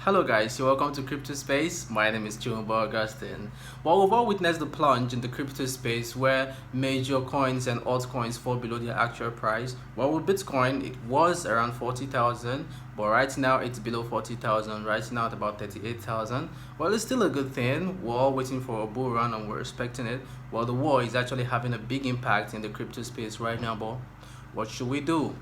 Hello guys, you're welcome to Crypto Space. My name is Chumbo Augustine. Well, we've all witnessed the plunge in the crypto space where major coins and altcoins fall below their actual price. Well, with Bitcoin, it was around 40,000, but right now it's below 40,000. Right now at about 38,000. Well, it's still a good thing. We're all waiting for a bull run and we're expecting it. Well, the war is actually having a big impact in the crypto space right now, but what should we do?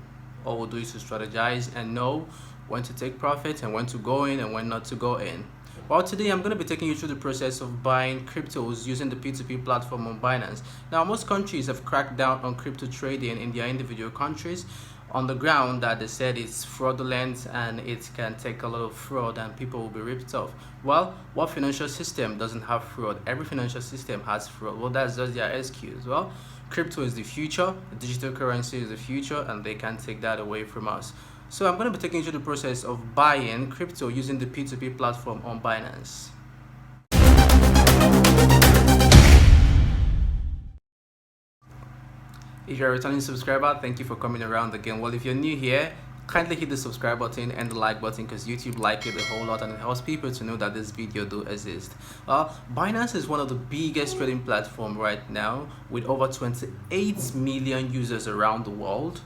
All we'll do is to strategize and know when to take profits and when to go in and when not to go in. Well, today I'm going to be taking you through the process of buying cryptos using the P2P platform on Binance. Now, most countries have cracked down on crypto trading in their individual countries on the ground that they said it's fraudulent and it can take a lot of fraud and people will be ripped off. Well, what financial system doesn't have fraud? Every financial system has fraud. Well, that's just their excuse. Well, crypto is the future, digital currency is the future, and they can't take that away from us. So I'm going to be taking you through the process of buying crypto using the P2P platform on Binance. If you're a returning subscriber, thank you for coming around again. Well, if you're new here, kindly hit the subscribe button and the like button because YouTube like it a whole lot and it helps people to know that this video do exist. Binance is one of the biggest trading platform right now with over 28 million users around the world,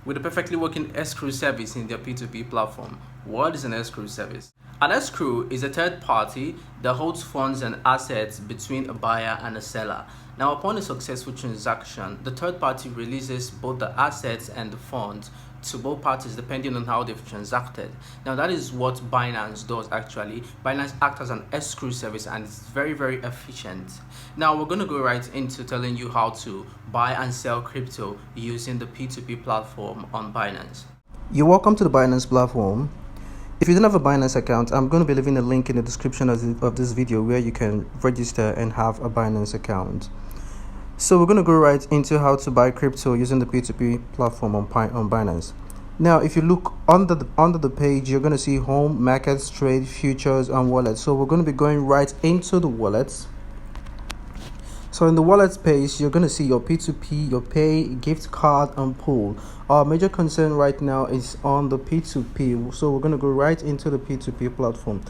with a perfectly working escrow service in their P2P platform. What is an escrow service? An escrow is a third party that holds funds and assets between a buyer and a seller. Now, upon a successful transaction, the third party releases both the assets and the funds to both parties depending on how they've transacted. Now, that is what Binance does actually. Binance acts as an escrow service and it's very efficient. Now, we're going to go right into telling you how to buy and sell crypto using the P2P platform on Binance. You're welcome to the Binance platform. If you don't have a Binance account, I'm going to be leaving a link in the description of this video where you can register and have a Binance account. So we're going to go right into how to buy crypto using the P2P platform on Binance. Now, if you look under the page, you're going to see home, markets, trade, futures, and wallets. So we're going to be going right into the wallets. So in the wallets page, you're going to see your P2P, your pay, gift card, and pool. Our major concern right now is on the P2P. So we're going to go right into the P2P platform.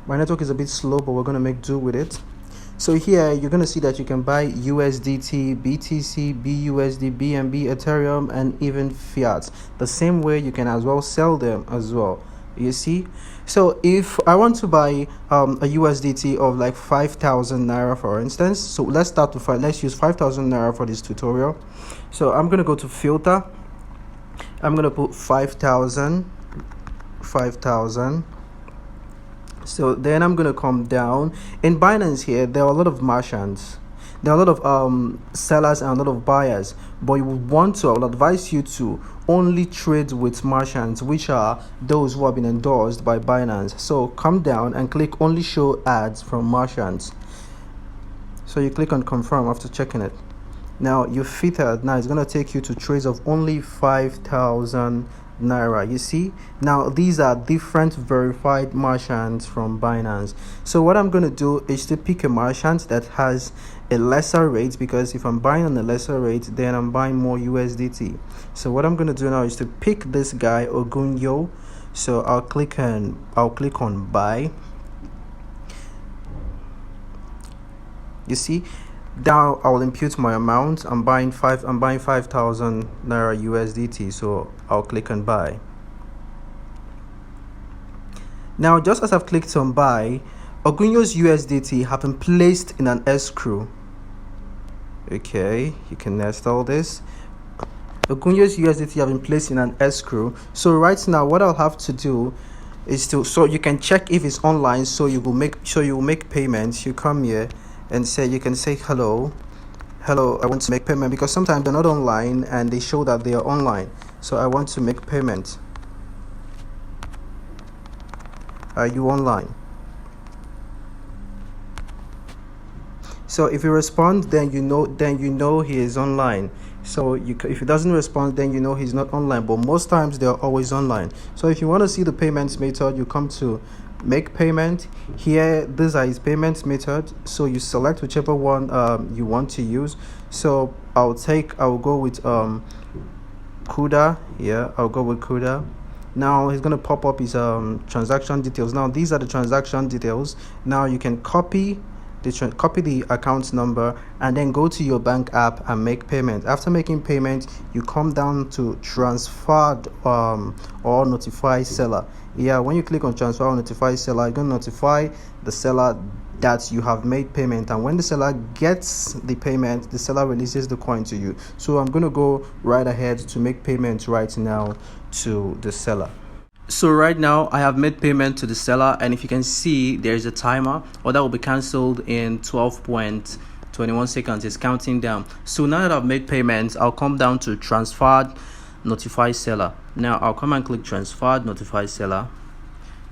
My network is a bit slow, but we're going to make do with it. So here you're going to see that you can buy USDT, BTC, BUSD, BNB, Ethereum, and even fiat. The same way you can as well sell them as well. You see, so if I want to buy a USDT of like 5,000 naira, for instance, so let's use 5,000 naira for this tutorial. So I'm going to go to filter. I'm going to put 5,000. So then I'm going to come down. In Binance here, there are a lot of merchants. There are a lot of sellers and a lot of buyers. But you would want to, I would advise you to only trade with merchants, which are those who have been endorsed by Binance. So come down and click only show ads from merchants. So you click on confirm after checking it. Now you filtered. Now it's going to take you to trades of only 5,000 naira. You see, now these are different verified merchants from Binance. So what I'm going to do is to pick a merchant that has a lesser rate, because if I'm buying on a lesser rate, then I'm buying more USDT. So what I'm going to do now is to pick this guy, Ogunyo. So I'll click on buy. You see, now I'll impute my amount. I'm buying 5,000 naira USDT, so I'll click on buy. Now, just as I've clicked on buy, Ogunyo's USDT have been placed in an escrow. Okay, you can nest all this. Ogunyo's USDT have been placed in an escrow. So right now, what I'll have to do is so you can check if it's online. So you will make payments. You come here and you can say hello, I want to make payment, because sometimes they're not online and they show that they are online. So I want to make payment. Are you online? So if you respond, then you know he is online. So if he doesn't respond, then you know he's not online. But most times they're always online. So if you want to see the payments method, you come to make payment. Here, these are his payment method. So you select whichever one you want to use. So I'll go with CUDA. Yeah, I'll go with CUDA. Now he's going to pop up his transaction details. Now these are the transaction details. Now you can copy the account number and then go to your bank app and make payment. After making payment, you come down to transferred or notify seller. When you click on transfer or notify seller, you're going to notify the seller that you have made payment, and when the seller gets the payment, the seller releases the coin to you. So I'm going to go right ahead to make payment right now to the seller. So right now I have made payment to the seller, and if you can see, there's a timer, or that will be cancelled in 12.21 seconds. It's counting down. So now that I've made payments, I'll come down to transferred, notify seller. Now I'll come and click transferred, notify seller.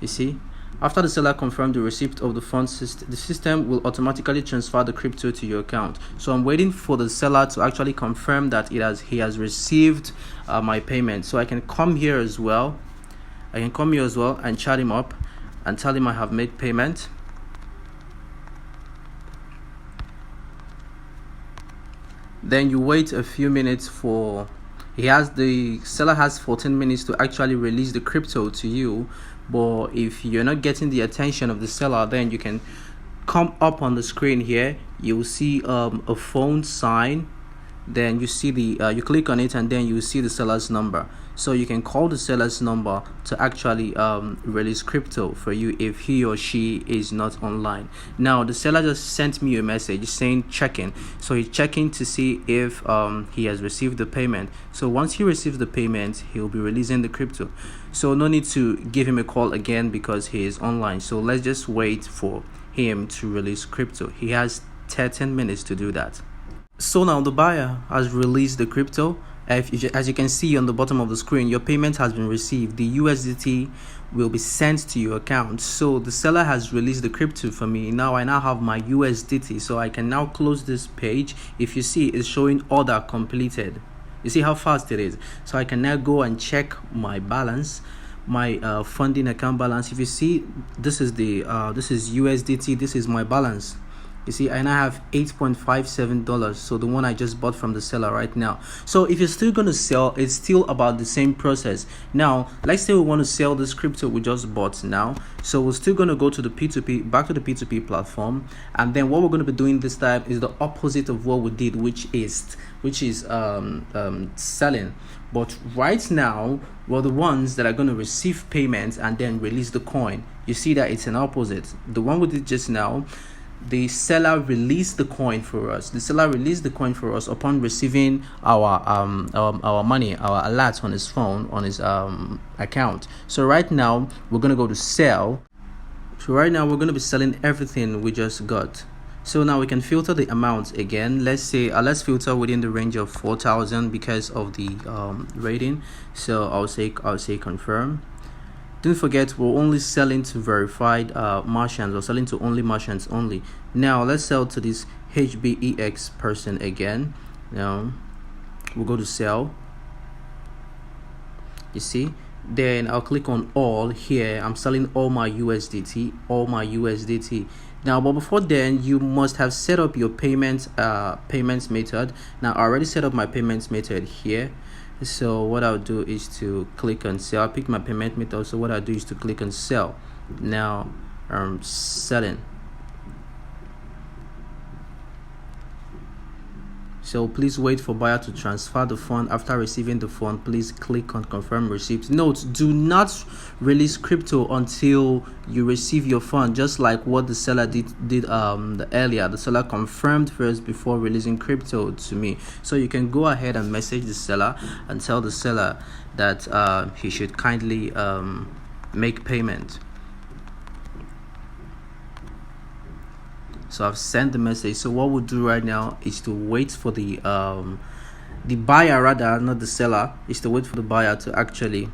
You see, after the seller confirmed the receipt of the funds, the system will automatically transfer the crypto to your account. So I'm waiting for the seller to actually confirm that he has received my payment. So I can come here as well. And chat him up and tell him I have made payment. Then you wait a few minutes for the seller has 14 minutes to actually release the crypto to you. But if you're not getting the attention of the seller, then you can come up on the screen here. You will see a phone sign. Then you see you click on it, and then you see the seller's number. So you can call the seller's number to actually release crypto for you if he or she is not online. Now the seller just sent me a message saying checking. So he's checking to see if he has received the payment. So once he receives the payment, he'll be releasing the crypto. So no need to give him a call again because he is online. So let's just wait for him to release crypto. He has 13 minutes to do that. So now the buyer has released the crypto. As you can see on the bottom of the screen, your payment has been received. The USDT will be sent to your account. So the seller has released the crypto for me. Now I have my USDT. So I can now close this page. If you see, it's showing order completed. You see how fast it is. So I can now go and check my balance, my funding account balance. If you see, this is USDT. This is my balance. You see, I now have $8.57, so the one I just bought from the seller right now. So if you're still going to sell, it's still about the same process. Now let's say we want to sell this crypto we just bought now. So we're still going to go to the P2P, back to the P2P platform, and then what we're going to be doing this time is the opposite of what we did, which is selling. But right now we're the ones that are going to receive payments and then release the coin. You see that it's an opposite. The one we did just now, the seller released the coin for us. The seller released the coin for us upon receiving our money, our alert on his phone, on his account. So right now we're gonna go to sell. So right now we're gonna be selling everything we just got. So now we can filter the amount again. Let's say let's filter within the range of 4,000 because of the rating. So I'll say confirm. Don't forget, we're only selling to verified merchants, or selling to only merchants only. Now let's sell to this HBEX person again. Now we'll go to sell. You see, then I'll click on all here. I'm selling all my USDT. Now, but before then, you must have set up your payments method. Now I already set up my payments method here. So what I'll do is to click on sell. I'll pick my payment method. So what I'll do is to click on sell. Now I'm selling. So please wait for buyer to transfer the fund. After receiving the fund, please click on confirm receipt. Note, do not release crypto until you receive your fund, just like what the seller did earlier. The seller confirmed first before releasing crypto to me. So you can go ahead and message the seller and tell the seller that he should kindly make payment. So I've sent the message. So what we'll do right now is to wait for the buyer, rather not the seller, is to wait for the buyer to actually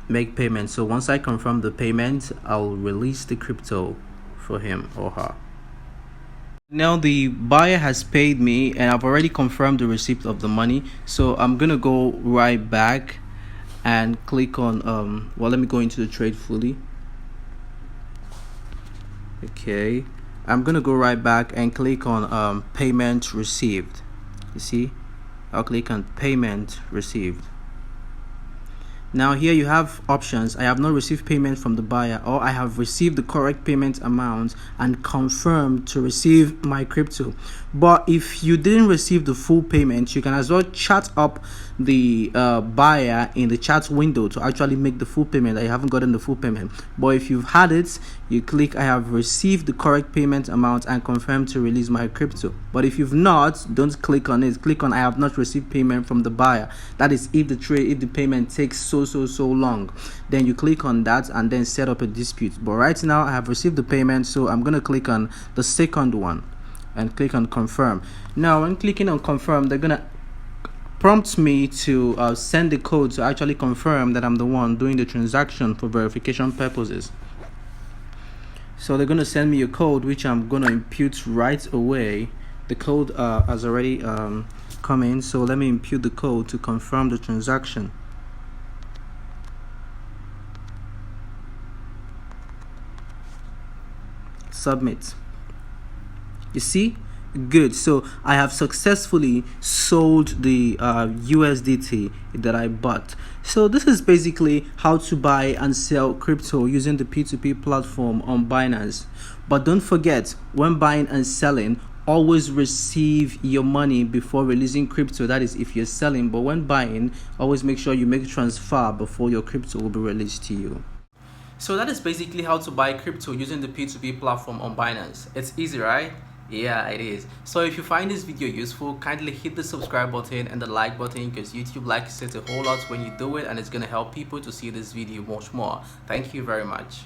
make payment. So once I confirm the payment, I'll release the crypto for him or her. Now the buyer has paid me and I've already confirmed the receipt of the money. So I'm gonna go right back and click on let me go into the trade fully. Okay, I'm gonna go right back and click on payment received. You see, I'll click on payment received. Now here you have options. I have not received payment from the buyer, or I have received the correct payment amount and confirmed to receive my crypto. But if you didn't receive the full payment, you can as well chat up the buyer in the chat window to actually make the full payment that you haven't gotten the full payment. But if you've had it, you click I have received the correct payment amount and confirm to release my crypto. But if you've not, don't click on it. Click on I have not received payment from the buyer. That is if the payment takes so long. Then you click on that and then set up a dispute. But right now I have received the payment, so I'm going to click on the second one and click on confirm. Now when clicking on confirm, they're going to prompt me to send the code to actually confirm that I'm the one doing the transaction for verification purposes. So they're going to send me a code which I'm going to impute right away. The code has already come in, so let me impute the code to confirm the transaction. Submit. You see? Good. So I have successfully sold the USDT that I bought. So this is basically how to buy and sell crypto using the P2P platform on Binance. But don't forget, when buying and selling, always receive your money before releasing crypto. That is if you're selling. But when buying, always make sure you make transfer before your crypto will be released to you. So that is basically how to buy crypto using the P2P platform on Binance. It's easy, right? Yeah, it is. So if you find this video useful, kindly hit the subscribe button and the like button, because YouTube likes it a whole lot when you do it, and it's going to help people to see this video much more. Thank you very much.